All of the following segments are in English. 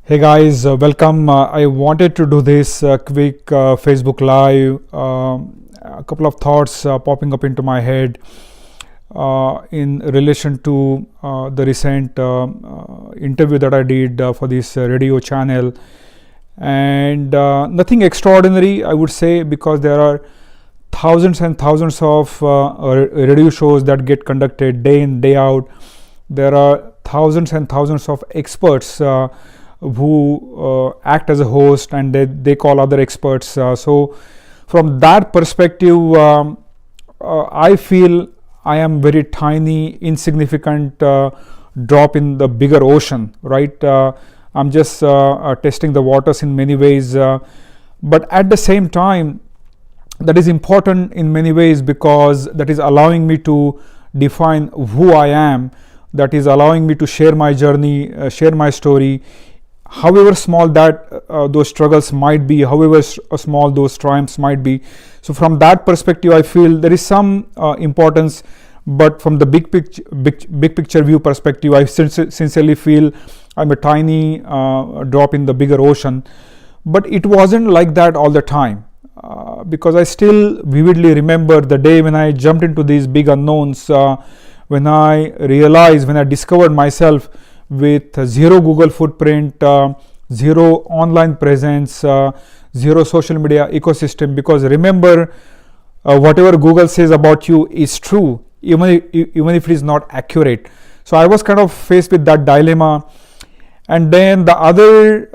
Hey guys, welcome. I wanted to do this quick Facebook Live. A couple of thoughts popping up into my head in relation to the recent interview that I did for this radio channel. And nothing extraordinary, I would say, because there are thousands and thousands of radio shows that get conducted day in, day out. There are thousands and thousands of experts who act as a host, and they call other experts. So from that perspective, I feel I am very tiny, insignificant drop in the bigger ocean, right? I'm just testing the waters in many ways, but at the same time, that is important in many ways because that is allowing me to define who I am. That is allowing me to share my journey, share my story, however small that those struggles might be, however small those triumphs might be. So from that perspective, I feel there is some importance, but from the big picture view perspective, I sincerely feel I'm a tiny drop in the bigger ocean. But it wasn't like that all the time, because I still vividly remember the day when I jumped into these big unknowns, when I realized, when I discovered myself with zero Google footprint, zero online presence, zero social media ecosystem. Because remember, whatever Google says about you is true, even if it is not accurate. So I was kind of faced with that dilemma. And then the other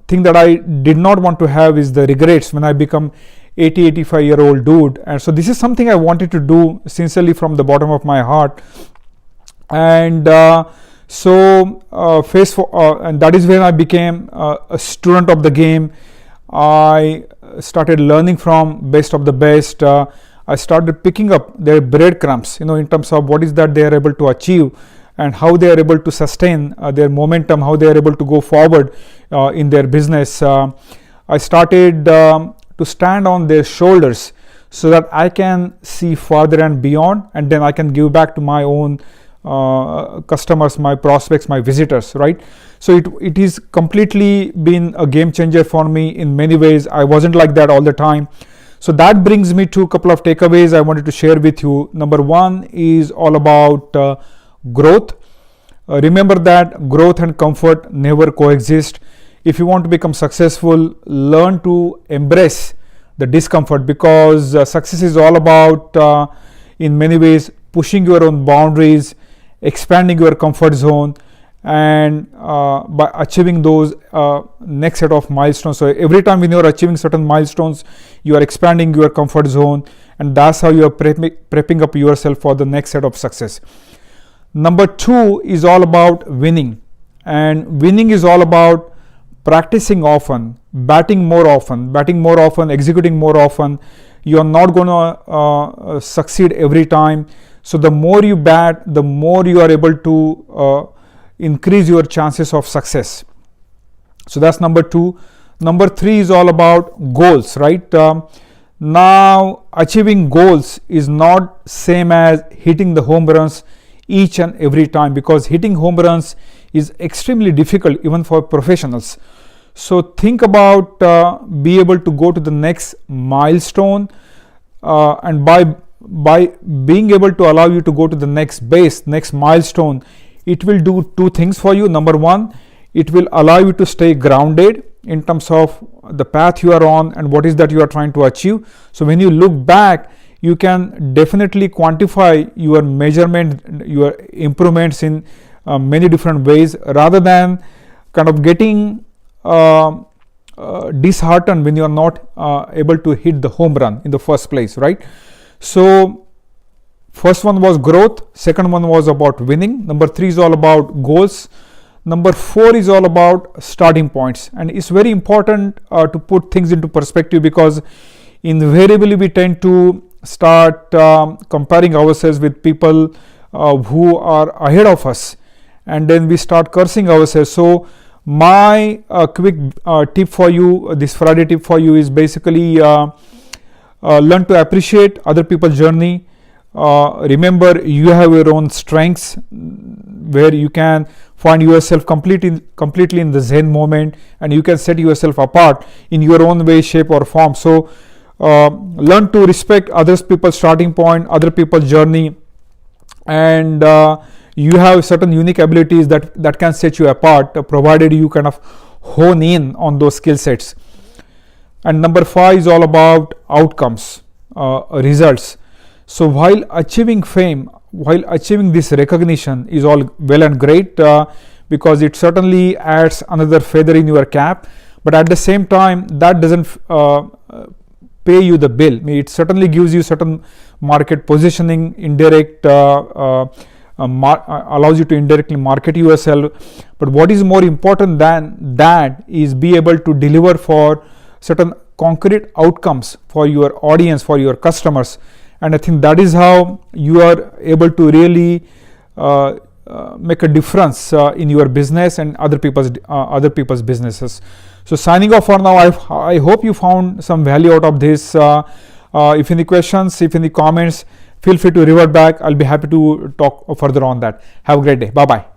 thing that I did not want to have is the regrets when I become 85-year-old dude. And so this is something I wanted to do sincerely from the bottom of my heart. And so and that is when I became a student of the game. I started learning from best of the best. I started picking up their breadcrumbs, in terms of what is that they are able to achieve and how they are able to sustain their momentum, how they are able to go forward in their business. I started to stand on their shoulders so that I can see further and beyond, and then I can give back to my own customers, my prospects, my visitors, right? So it is completely been a game changer for me in many ways. I wasn't like that all the time. So that brings me to a couple of takeaways I wanted to share with you. Number one is all about growth. Remember that growth and comfort never coexist. If you want to become successful, learn to embrace the discomfort, because success is all about in many ways pushing your own boundaries, expanding your comfort zone, and by achieving those next set of milestones. So every time when you are achieving certain milestones, you are expanding your comfort zone, and that's how you are prepping up yourself for the next set of success. Number two is all about winning, and winning is all about practicing often, batting more often, executing more often. You are not going to succeed every time. So the more you bat, the more you are able to increase your chances of success. So that's number two. Number three is all about goals, right? Now achieving goals is not same as hitting the home runs each and every time, because hitting home runs is extremely difficult even for professionals. So think about be able to go to the next milestone, and by being able to allow you to go to the next base, next milestone, it will do two things for you. Number one, it will allow you to stay grounded in terms of the path you are on and what is that you are trying to achieve. So when you look back, you can definitely quantify your measurement, your improvements in many different ways, rather than kind of getting disheartened when you are not able to hit the home run in the first place, right? So first one was growth, second one was about winning, number three is all about goals, number four is all about starting points. And it's very important to put things into perspective, because invariably we tend to start comparing ourselves with people who are ahead of us, and then we start cursing ourselves. So my quick tip for you, this Friday tip for you, is basically learn to appreciate other people's journey. Remember, you have your own strengths where you can find yourself completely in the Zen moment, and you can set yourself apart in your own way, shape, or form. So learn to respect other people's starting point, other people's journey, and you have certain unique abilities that can set you apart, provided you kind of hone in on those skill sets. And number 5 is all about outcomes, results. So while achieving fame, while achieving this recognition is all well and great, because it certainly adds another feather in your cap, but at the same time that doesn't pay you the bill. I mean, it certainly gives you certain market positioning, indirect allows you to indirectly market yourself. But what is more important than that is be able to deliver for certain concrete outcomes for your audience, for your customers. And I think that is how you are able to really make a difference in your business and other people's businesses. So signing off for now. I hope you found some value out of this. If any questions, if any comments, feel free to revert back. I'll be happy to talk further on that. Have a great day. Bye bye.